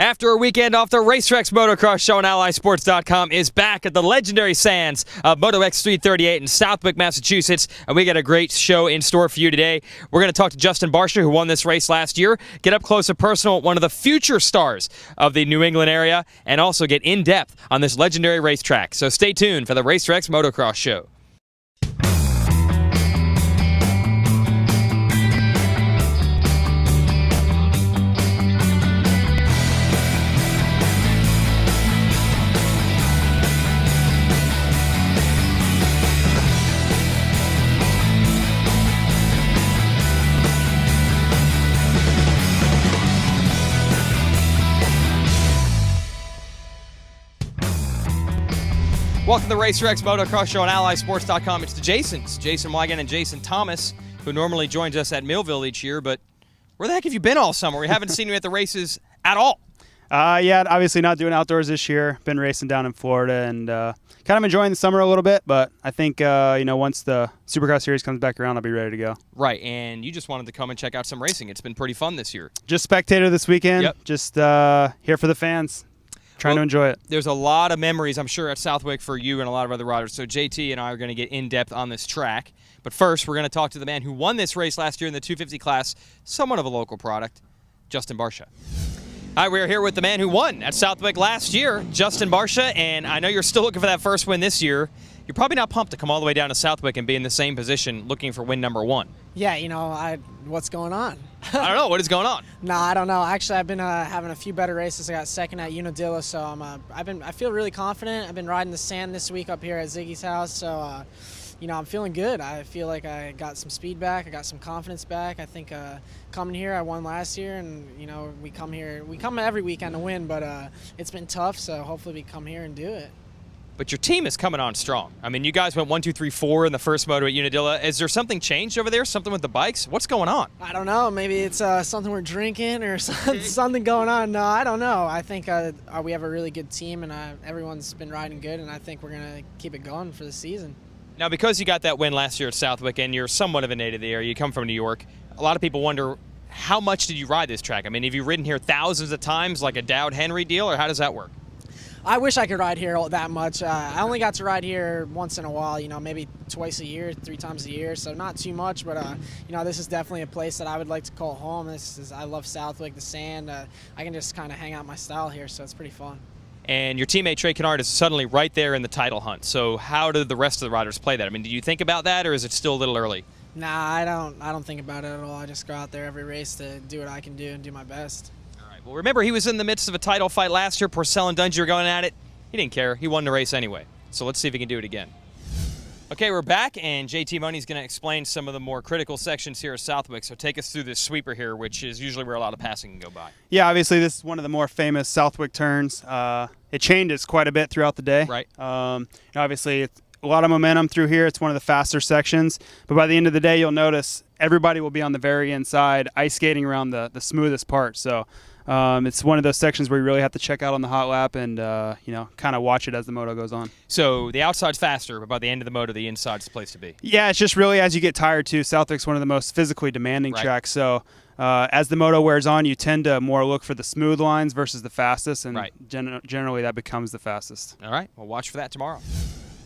After a weekend off, the Racetracks Motocross Show on AllySports.com is back at the legendary sands of Moto X 338 in Southwick, Massachusetts, and we got a great show in store for you today. We're going to talk to Justin Barcia, who won this race last year, get up close and personal with one of the future stars of the New England area, and also get in-depth on this legendary racetrack. So stay tuned for the Racetracks Motocross Show. Welcome to the Racetracks Motocross Show on AllySports.com. It's the Jasons, Jason Wigan and Jason Thomas, who normally joins us at Millville each year, but where the heck have you been all summer? We haven't seen you at the races at all. Yeah, obviously not doing outdoors this year. Been racing down in Florida and kind of enjoying the summer a little bit, but I think, once the Supercross Series comes back around, I'll be ready to go. Right, and you just wanted to come and check out some racing. It's been pretty fun this year. Just spectator this weekend. Yep. Just here for the fans. Trying to enjoy it. There's a lot of memories, I'm sure, at Southwick for you and a lot of other riders. So JT and I are going to get in-depth on this track. But first, we're going to talk to the man who won this race last year in the 250 class, somewhat of a local product, Justin Barcia. All right, we're here with the man who won at Southwick last year, Justin Barcia. And I know you're still looking for that first win this year. You're probably not pumped to come all the way down to Southwick and be in the same position looking for win number one. Yeah, what's going on? I don't know. What is going on? No, I don't know. Actually, I've been having a few better races. I got second at Unadilla, so I feel really confident. I've been riding the sand this week up here at Ziggy's house, so I'm feeling good. I feel like I got some speed back. I got some confidence back. I think coming here, I won last year, and we come every weekend to win, but it's been tough. So hopefully we come here and do it. But your team is coming on strong. I mean, you guys went 1, 2, 3, 4 in the first moto at Unadilla. Is there something changed over there? Something with the bikes? What's going on? I don't know. Maybe it's something we're drinking or something going on. No, I don't know. I think we have a really good team, and everyone's been riding good, and I think we're going to keep it going for the season. Now, because you got that win last year at Southwick, and you're somewhat of a native of the area, you come from New York, a lot of people wonder, how much did you ride this track? I mean, have you ridden here thousands of times like a Dowd Henry deal, or how does that work? I wish I could ride here that much. I only got to ride here once in a while, maybe twice a year, 3 times a year, so not too much, but this is definitely a place that I would like to call home. I love Southwick, the sand. I can just kind of hang out my style here, so it's pretty fun. And your teammate Trey Kennard is suddenly right there in the title hunt, so how do the rest of the riders play that? I mean, do you think about that, or is it still a little early? Nah, I don't think about it at all. I just go out there every race to do what I can do and do my best. Well, remember, he was in the midst of a title fight last year. Porcel and Dungey were going at it. He didn't care. He won the race anyway. So let's see if he can do it again. Okay, we're back, and JT Money's going to explain some of the more critical sections here at Southwick. So take us through this sweeper here, which is usually where a lot of passing can go by. Yeah, obviously this is one of the more famous Southwick turns. It changes quite a bit throughout the day. Right. Obviously, it's a lot of momentum through here. It's one of the faster sections. But by the end of the day, you'll notice everybody will be on the very inside, ice skating around the smoothest part. So it's one of those sections where you really have to check out on the hot lap and, kind of watch it as the moto goes on. So the outside's faster, but by the end of the moto, the inside's the place to be. Yeah, it's just really as you get tired, too. Southwick's one of the most physically demanding tracks. So as the moto wears on, you tend to more look for the smooth lines versus the fastest, and generally that becomes the fastest. All right, well, watch for that tomorrow.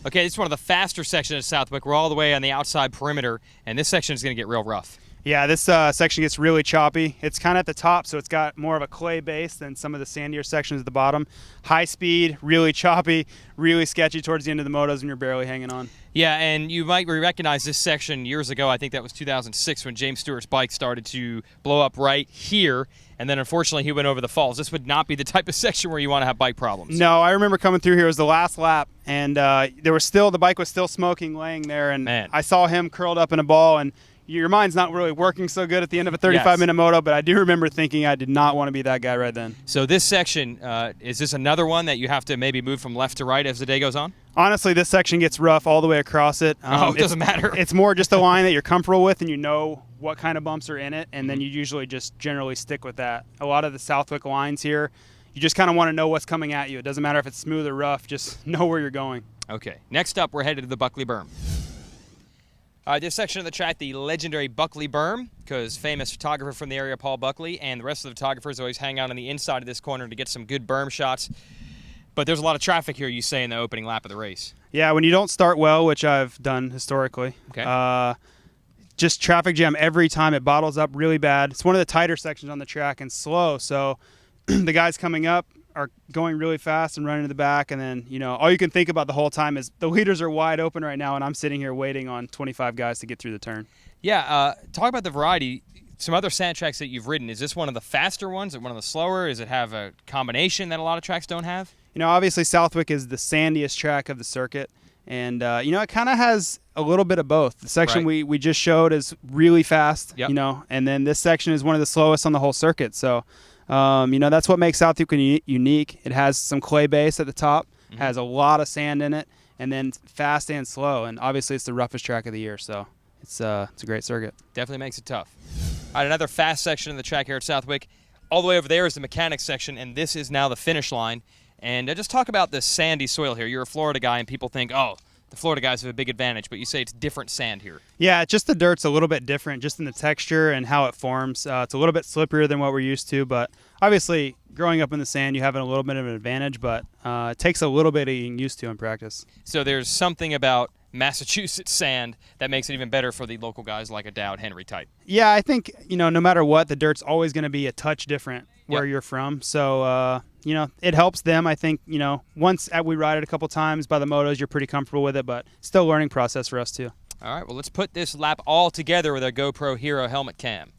Okay, this is one of the faster sections of Southwick. We're all the way on the outside perimeter, and this section is going to get real rough. Yeah, this section gets really choppy. It's kind of at the top, so it's got more of a clay base than some of the sandier sections at the bottom. High speed, really choppy, really sketchy towards the end of the motos when you're barely hanging on. Yeah, and you might recognize this section years ago. I think that was 2006 when James Stewart's bike started to blow up right here, and then unfortunately he went over the falls. This would not be the type of section where you want to have bike problems. No, I remember coming through here. It was the last lap, and the bike was still smoking laying there, and I saw him curled up in a ball, and your mind's not really working so good at the end of a 35-minute moto, but I do remember thinking I did not want to be that guy right then. So this section, is this another one that you have to maybe move from left to right as the day goes on? Honestly, this section gets rough all the way across it. It doesn't matter. It's more just a line that you're comfortable with and you know what kind of bumps are in it, and then you usually just generally stick with that. A lot of the Southwick lines here, you just kind of want to know what's coming at you. It doesn't matter if it's smooth or rough, just know where you're going. Okay, next up we're headed to the Buckley Berm. This section of the track, the legendary Buckley Berm, because famous photographer from the area, Paul Buckley, and the rest of the photographers always hang out on the inside of this corner to get some good berm shots. But there's a lot of traffic here, you say, in the opening lap of the race. Yeah, when you don't start well, which I've done historically, Okay. just traffic jam every time. It bottles up really bad. It's one of the tighter sections on the track and slow, so the guys coming up are going really fast and running to the back, and then, you know, all you can think about the whole time is the leaders are wide open right now, and I'm sitting here waiting on 25 guys to get through the turn. Yeah, talk about the variety. Some other sand tracks that you've ridden. Is this one of the faster ones? Is it one of the slower? Does it have a combination that a lot of tracks don't have? You know, obviously Southwick is the sandiest track of the circuit, and, you know, it kind of has a little bit of both. The section Right. we just showed is really fast, Yep. you know, and then this section is one of the slowest on the whole circuit, so you know, that's what makes Southwick unique. It has some clay base at the top, has a lot of sand in it, and then fast and slow. And obviously, it's the roughest track of the year, so it's a great circuit. Definitely makes it tough. All right, another fast section of the track here at Southwick. All the way over there is the mechanics section, and this is now the finish line. And just talk about the sandy soil here. You're a Florida guy, and people think, oh, the Florida guys have a big advantage, but you say it's different sand here. Yeah, just the dirt's a little bit different, just in the texture and how it forms. It's a little bit slipperier than what we're used to, but obviously, growing up in the sand, you have a little bit of an advantage, but it takes a little bit of getting used to in practice. So there's something about Massachusetts sand that makes it even better for the local guys like a Dowd Henry type. Yeah, I think, you know, no matter what, the dirt's always going to be a touch different where Yep. you're from. So, you know, it helps them. I think, you know, once we ride it a couple times by the motos, you're pretty comfortable with it, but still a learning process for us too. All right, well, let's put this lap all together with our GoPro Hero helmet cam.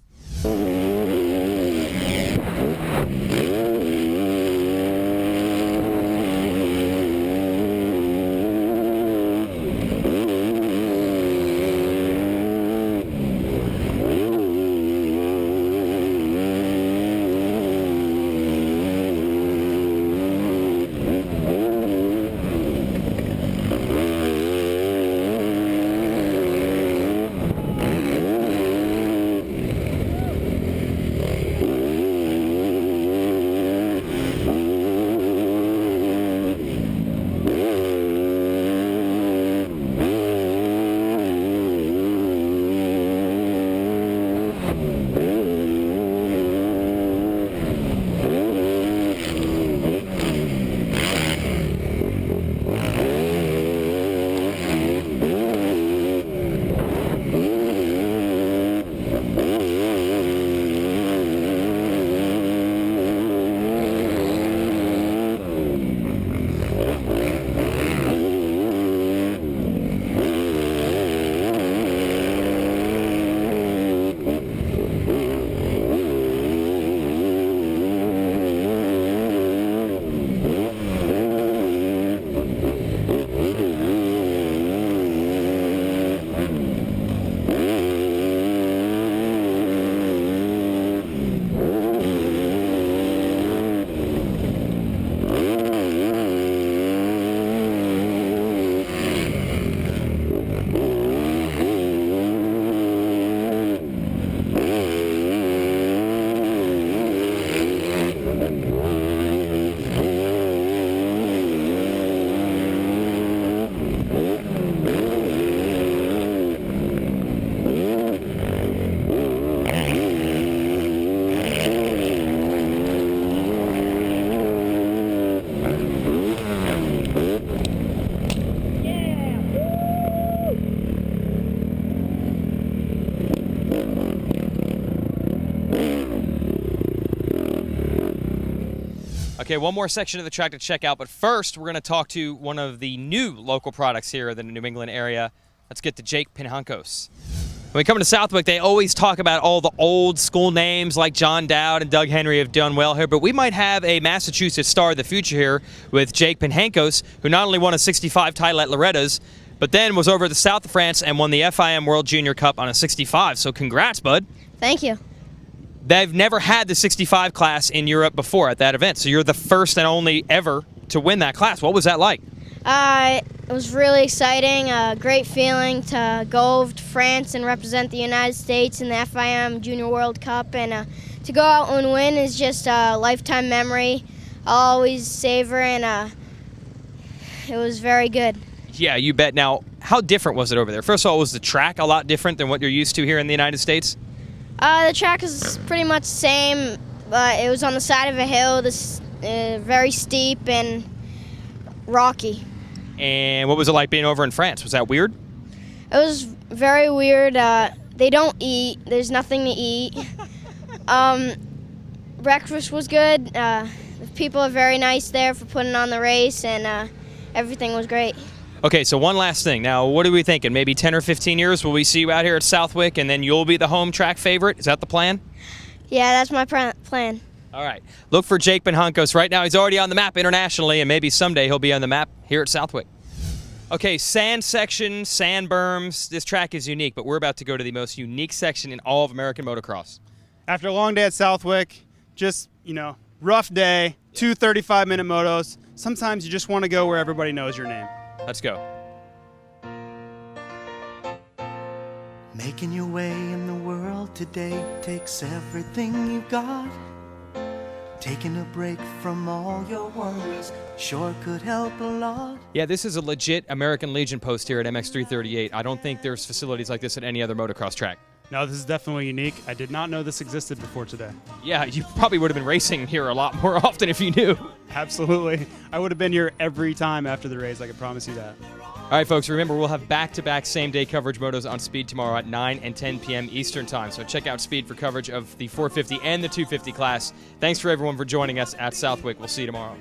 Okay, one more section of the track to check out, but first we're going to talk to one of the new local products here in the New England area. Let's get to Jake Pinhankos. When we come to Southwick, they always talk about all the old school names like John Dowd and Doug Henry have done well here, but we might have a Massachusetts star of the future here with Jake Pinhankos, who not only won a 65 title at Loretta's, but then was over to the south of France and won the FIM World Junior Cup on a 65. So congrats, bud. Thank you. They've never had the 65 class in Europe before at that event, so you're the first and only ever to win that class. What was that like? It was really exciting, a great feeling to go over to France and represent the United States in the FIM Junior World Cup, and to go out and win is just a lifetime memory. I'll always savor, and it was very good. Yeah, you bet. Now, How different was it over there? First of all, was the track a lot different than what you're used to here in the United States? The track is pretty much the same, but it was on the side of a hill, very steep and rocky. And what was it like being over in France? Was that weird? It was very weird. They don't eat. There's nothing to eat. Breakfast was good. The people are very nice there for putting on the race, and everything was great. Okay, so one last thing. Now, what are we thinking? Maybe 10 or 15 years, will we see you out here at Southwick, and then you'll be the home track favorite? Is that the plan? Yeah, that's my plan. All right. Look for Jake Pinhankos. Right now, he's already on the map internationally, and maybe someday he'll be on the map here at Southwick. Okay, sand section, sand berms. This track is unique, but we're about to go to the most unique section in all of American motocross. After a long day at Southwick, just, rough day, 2 35-minute motos. Sometimes you just want to go where everybody knows your name. Let's go. Making your way in the world today takes everything you've got. Taking a break from all your worries sure could help a lot. Yeah, this is a legit American Legion post here at MX338. I don't think there's facilities like this at any other motocross track. No, this is definitely unique. I did not know this existed before today. Yeah, you probably would have been racing here a lot more often if you knew. Absolutely. I would have been here every time after the race, I can promise you that. All right, folks, remember, we'll have back-to-back same-day coverage motos on Speed tomorrow at 9 and 10 p.m. Eastern Time. So check out Speed for coverage of the 450 and the 250 class. Thanks for everyone for joining us at Southwick. We'll see you tomorrow.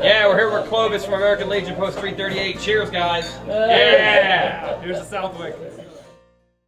Yeah, we're here with Clovis from American Legion Post 338. Cheers, guys. Yeah! Here's the Southwick.